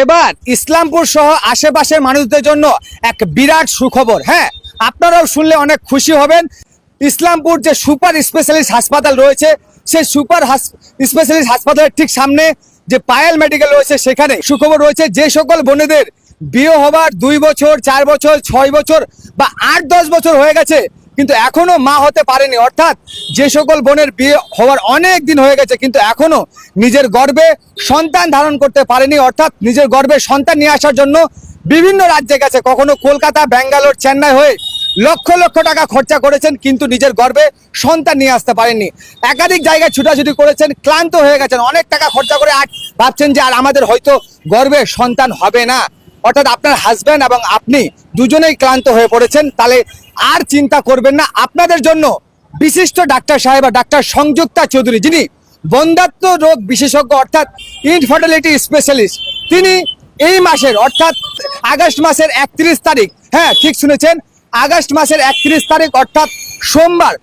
এবার ইসলামপুর সহ আশেপাশের মানুষদের জন্য এক বিরাট সুখবর। হ্যাঁ, আপনারাও শুনলে অনেক খুশি হবেন। ইসলামপুর যে সুপার স্পেশালিস্ট হাসপাতাল রয়েছে, সেই সুপার স্পেশালিস্ট হাসপাতালের ঠিক সামনে যে পায়েল মেডিকেল রয়েছে, সেখানে সুখবর রয়েছে। যে সকল বোনেদের বিয়ে হবার 2 বছর, 4 বছর, 6 বছর বা 8-10 বছর হয়ে গেছে কিন্তু এখনো মা হতে পারেনি, অর্থাৎ যে সকল বোনের বিয়ে হওয়ার অনেক দিন হয়ে গেছে কিন্তু এখনো নিজের গর্ভে সন্তান ধারণ করতে পারেনি, অর্থাৎ নিজের গর্ভে সন্তান নিয়ে আসার জন্য বিভিন্ন রাজ্যে গেছে, কখনো কলকাতা, ব্যাঙ্গালোর, চেন্নাই হয়ে লক্ষ লক্ষ টাকা খরচা করেছেন কিন্তু নিজের গর্ভে সন্তান নিয়ে আসতে পারেননি। একাধিক জায়গায় ছুটাছুটি করেছেন, ক্লান্ত হয়ে গেছেন, অনেক টাকা খরচা করে আর ভাবছেন যে আর আমাদের হয়তো গর্ভে সন্তান হবে না, অর্থাৎ আপনার হাজব্যান্ড এবং আপনি দুজনেই ক্লান্ত হয়ে পড়েছেন। তাহলে আর চিন্তা করবেন না, আপনাদের জন্য বিশিষ্ট ডাক্তার সাহেব ডাক্তার সংযুক্তা চৌধুরী, যিনি বন্ধ্যাত্ব রোগ বিশেষজ্ঞ অর্থাৎ ইনফার্টিলিটি স্পেশালিস্ট, তিনি এই মাসের অর্থাৎ আগস্ট মাসের 31 তারিখ, হ্যাঁ ঠিক শুনেছেন, আগস্ট মাসের 31 তারিখ অর্থাৎ সোমবার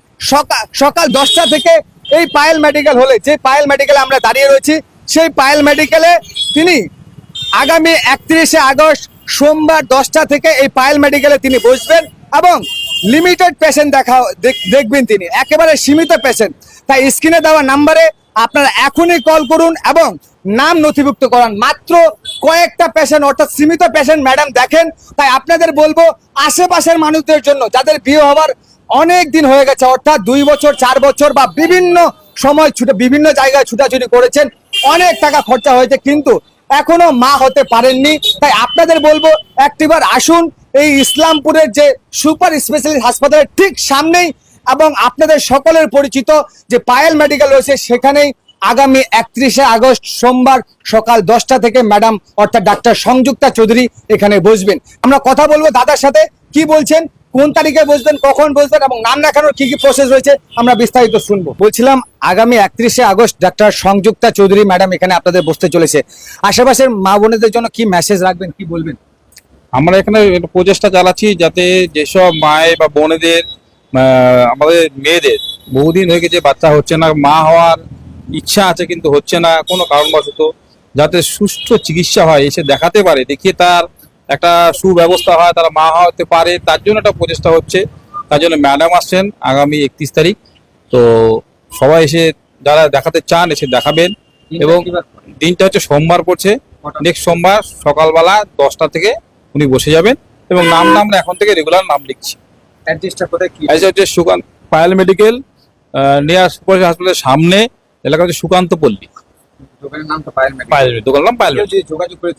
সকাল 10টা থেকে এই পায়েল মেডিকেল হলে, যে পায়েল মেডিকেলে আমরা দাঁড়িয়ে রয়েছি, সেই পায়েল মেডিকেলে তিনি আগামী 31শে আগস্ট সোমবার 10টা থেকে এই পায়েল মেডিকেলে তিনি বসবেন এবং লিমিটেড পেশেন্ট দেখবেন, তিনি একেবারে সীমিত পেশেন্ট। তাই স্ক্রিনে দেওয়া নাম্বারে আপনারা এখনই কল করুন এবং নাম নথিভুক্ত করান। মাত্র কয়েকটা পেশেন্ট অর্থাৎ সীমিত পেশেন্ট ম্যাডাম দেখেন। তাই আপনাদের বলবো, আশেপাশের মানুষদের জন্য যাদের বিয়ে হওয়ার অনেক দিন হয়ে গেছে, অর্থাৎ 2 বছর, 4 বছর বা বিভিন্ন সময় বিভিন্ন জায়গায় ছুটাছুটি করেছেন, অনেক টাকা খরচা হয়েছে কিন্তু এখনো মা হতে পারেননি, তাই আপনাদের বলবো একটিবার আসুন এই ইসলামপুরের যে সুপার স্পেশালিস্ট হাসপাতালের ঠিক সামনেই এবং আপনাদের সকলের পরিচিত যে পায়েল মেডিকেল রয়েছে, সেখানেই আগামী 31শে আগস্ট সোমবার সকাল 10টা থেকে ম্যাডাম অর্থাৎ ডাক্তার সংযুক্তা চৌধুরী এখানে বসবেন। আমরা কথা বলবো দাদার সাথে, কি বলছেন, কোন তারিখে বসবেন, কখন বসবেন এবং নাম লেখানোর কি কি প্রসেস রয়েছে আমরা বিস্তারিত শুনবো। বলছিলাম আগামী 31শে August doctor Sanjukta Chowdhury madam এখানে আপনাদের বসতে চলেছে, আশেপাশের মা বোনেদের জন্য কি মেসেজ রাখবেন, কি বলবেন? আমরা এখানে প্রচেষ্টা চালাচ্ছি যাতে যেসব মায়ের বা বোনেদের আমাদের মেয়েদের বহুদিন হয়ে গেছে বাচ্চা হচ্ছে না, মা হওয়ার ইচ্ছা আছে কিন্তু হচ্ছে না কোনো কারণবশত, যাতে সুষ্ঠু চিকিৎসা হয়, এসে দেখাতে পারে, দেখিয়ে তার একটা সুব্যবস্থা হয়, তারা মা হতে পারে, তার জন্য একটা প্রচেষ্টা হচ্ছে। তার জন্য ম্যাডাম আসছেন আগামী 31 তারিখ। তো সবাই এসে যারা দেখাতে চান এসে দেখাবেন এবং দিনটা হচ্ছে সোমবার পড়ছে, নেক্সট সোমবার সকালবেলা 10টা থেকে উনি বসে যাবেন এবং নামটা আমরা এখন থেকে রেগুলার নাম লিখছি। অ্যাড্রেসটা কোথায়, কি হচ্ছে Sukanta Payel medical near super হাসপাতালের সামনে, এলাকা হচ্ছে সুকান্ত পল্লী। দোকানের নাম তো পায়েল মেডিকেল, পায়েল দোকানের নাম পায়েল। যোগাযোগ করে